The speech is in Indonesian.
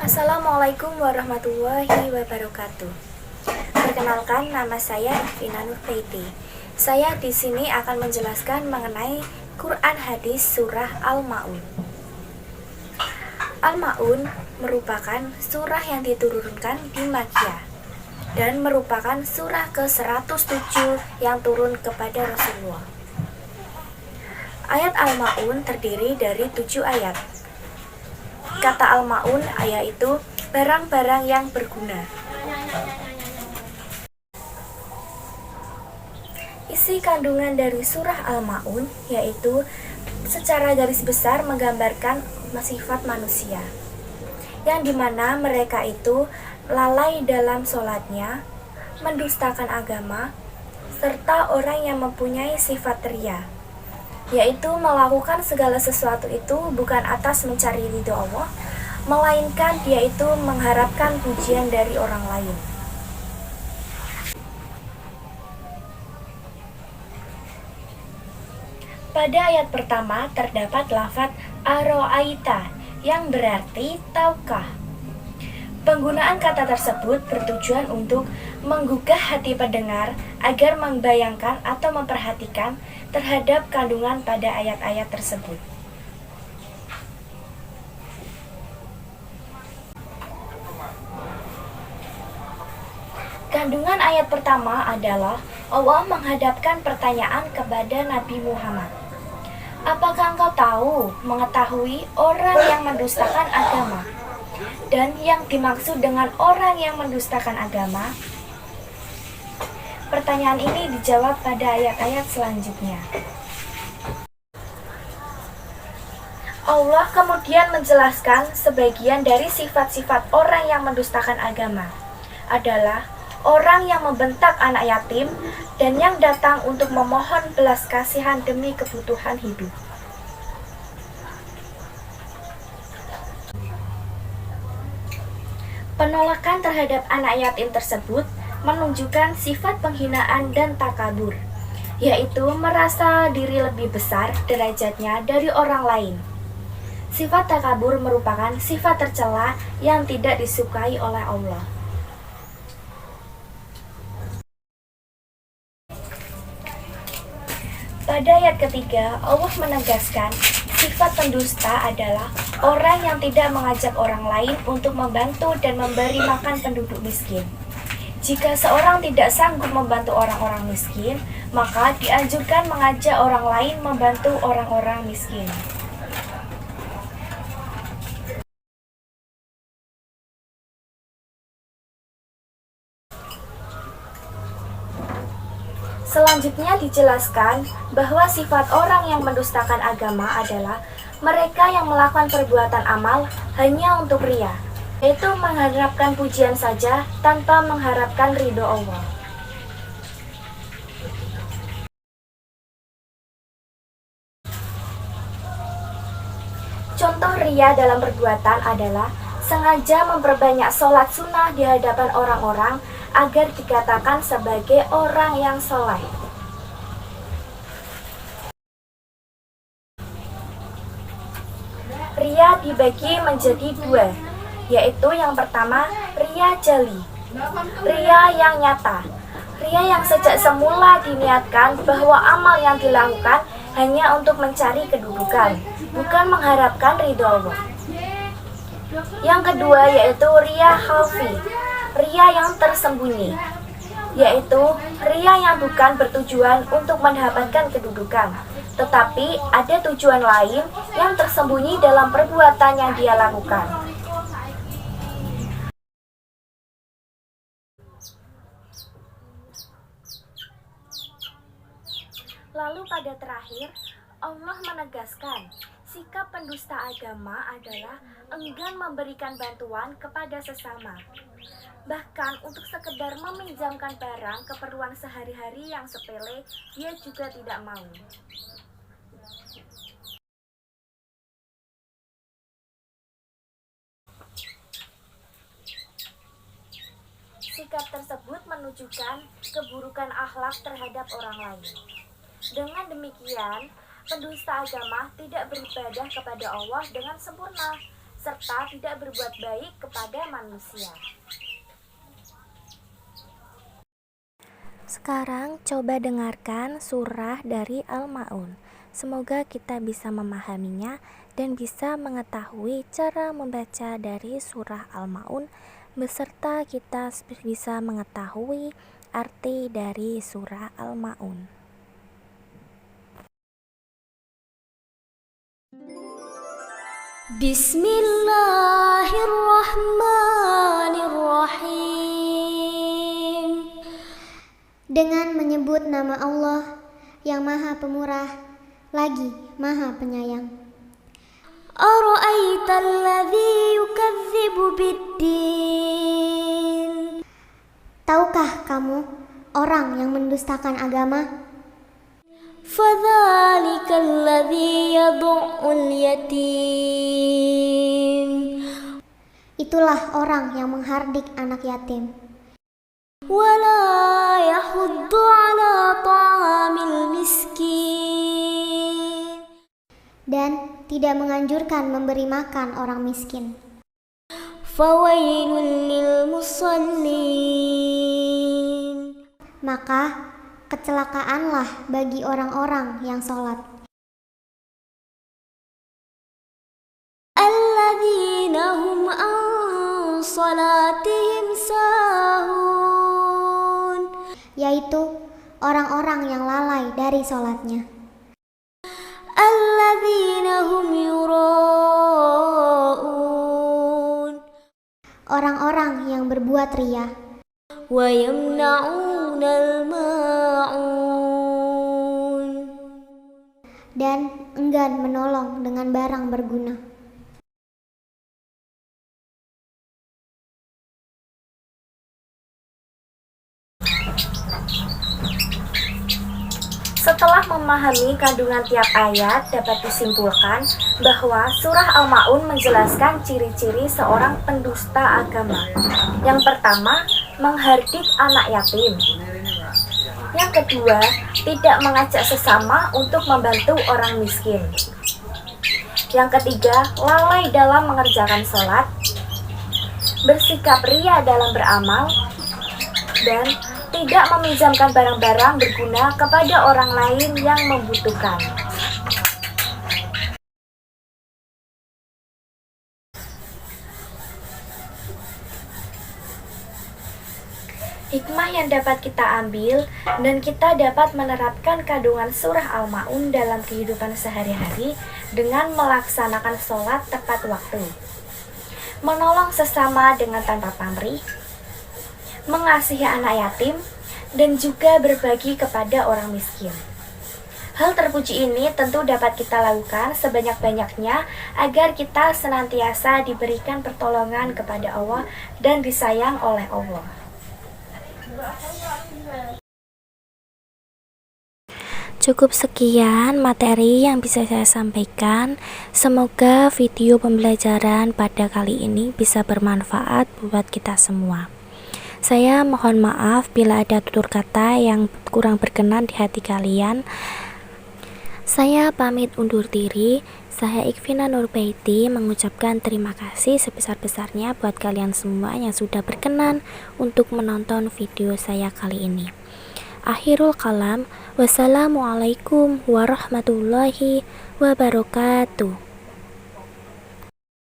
Assalamualaikum warahmatullahi wabarakatuh. Perkenalkan, nama saya Vina Nurbaiti. Saya di sini akan menjelaskan mengenai Quran Hadis Surah Al-Ma'un. Al-Ma'un merupakan surah yang diturunkan di Makkiyah dan merupakan surah ke-107 yang turun kepada Rasulullah. Ayat Al-Ma'un terdiri dari 7 ayat. Kata Al-Ma'un yaitu barang-barang yang berguna. Isi kandungan dari surah Al-Ma'un yaitu secara garis besar menggambarkan sifat manusia, yang dimana mereka itu lalai dalam sholatnya, mendustakan agama, serta orang yang mempunyai sifat ria, yaitu melakukan segala sesuatu itu bukan atas mencari ridho Allah, melainkan dia itu mengharapkan pujian dari orang lain. Pada ayat pertama terdapat lafaz aro'aita yang berarti tahukah. Penggunaan kata tersebut bertujuan untuk menggugah hati pendengar agar membayangkan atau memperhatikan terhadap kandungan pada ayat-ayat tersebut. Kandungan ayat pertama adalah Allah menghadapkan pertanyaan kepada Nabi Muhammad. Apakah engkau mengetahui orang yang mendustakan agama? Dan yang dimaksud dengan orang yang mendustakan agama? Pertanyaan ini dijawab pada ayat-ayat selanjutnya. Allah kemudian menjelaskan sebagian dari sifat-sifat orang yang mendustakan agama adalah orang yang membentak anak yatim dan yang datang untuk memohon belas kasihan demi kebutuhan hidup. Penolakan terhadap anak yatim tersebut menunjukkan sifat penghinaan dan takabur, yaitu merasa diri lebih besar derajatnya dari orang lain. Sifat takabur merupakan sifat tercela yang tidak disukai oleh Allah. Pada ayat ketiga, Allah menegaskan sifat pendusta adalah orang yang tidak mengajak orang lain untuk membantu dan memberi makan penduduk miskin. Jika seorang tidak sanggup membantu orang-orang miskin, maka dianjurkan mengajak orang lain membantu orang-orang miskin. Selanjutnya dijelaskan bahwa sifat orang yang mendustakan agama adalah mereka yang melakukan perbuatan amal hanya untuk ria, yaitu mengharapkan pujian saja tanpa mengharapkan ridho Allah. Contoh ria dalam perbuatan adalah sengaja memperbanyak sholat sunnah di hadapan orang-orang agar dikatakan sebagai orang yang soleh. Ria dibagi menjadi dua, yaitu yang pertama ria jali, ria yang nyata, ria yang sejak semula diniatkan bahwa amal yang dilakukan hanya untuk mencari kedudukan, bukan mengharapkan ridho Allah. Yang kedua yaitu ria khafi, ria yang tersembunyi, yaitu ria yang bukan bertujuan untuk mendapatkan kedudukan, tetapi ada tujuan lain yang tersembunyi dalam perbuatan yang dia lakukan. Lalu pada terakhir, Allah menegaskan sikap pendusta agama adalah enggan memberikan bantuan kepada sesama. Bahkan untuk sekedar meminjamkan barang keperluan sehari-hari yang sepele, dia juga tidak mau. Sikap tersebut menunjukkan keburukan akhlak terhadap orang lain. Dengan demikian, pendusta agama tidak beribadah kepada Allah dengan sempurna, serta tidak berbuat baik kepada manusia. Sekarang coba dengarkan surah dari Al-Ma'un. Semoga kita bisa memahaminya dan bisa mengetahui cara membaca dari surah Al-Ma'un beserta kita bisa mengetahui arti dari surah Al-Ma'un. Bismillahirrahmanirrahim. Dengan menyebut nama Allah yang Maha Pemurah lagi Maha Penyayang. Ara'aital ladzi yukadzibu biddin. Tahukah kamu orang yang mendustakan agama? Fadzalikal ladzi yad'ul yatim. Itulah orang yang menghardik anak yatim. Wala yahuddu ala ta'amil miskin. Dan tidak menganjurkan memberi makan orang miskin. Fawailul lil musallin. Maka kecelakaanlah bagi orang-orang yang sholat. Alladzina hum an salatihim sahun. Yaitu orang-orang yang lalai dari sholatnya. Alladzina hum yura'un. Orang-orang yang berbuat riya. Wa yamna'unal ma'un. Dan enggan menolong dengan barang berguna. Setelah memahami kandungan tiap ayat, dapat disimpulkan bahwa surah Al-Ma'un menjelaskan ciri-ciri seorang pendusta agama. Yang pertama, menghardik anak yatim. Yang kedua, tidak mengajak sesama untuk membantu orang miskin. Yang ketiga, lalai dalam mengerjakan sholat, bersikap riya dalam beramal, dan tidak meminjamkan barang-barang berguna kepada orang lain yang membutuhkan. Hikmah yang dapat kita ambil dan kita dapat menerapkan kandungan surah Al-Ma'un dalam kehidupan sehari-hari dengan melaksanakan sholat tepat waktu, menolong sesama dengan tanpa pamrih, mengasihi anak yatim, dan juga berbagi kepada orang miskin. Hal terpuji ini tentu dapat kita lakukan sebanyak-banyaknya agar kita senantiasa diberikan pertolongan kepada Allah dan disayang oleh Allah. Cukup sekian materi yang bisa saya sampaikan. Semoga video pembelajaran pada kali ini bisa bermanfaat buat kita semua. Saya mohon maaf bila ada tutur kata yang kurang berkenan di hati kalian. Saya pamit undur diri. Saya Ikvina Nurbaiti mengucapkan terima kasih sebesar-besarnya buat kalian semua yang sudah berkenan untuk menonton video saya kali ini. Akhirul kalam, wassalamualaikum warahmatullahi wabarakatuh.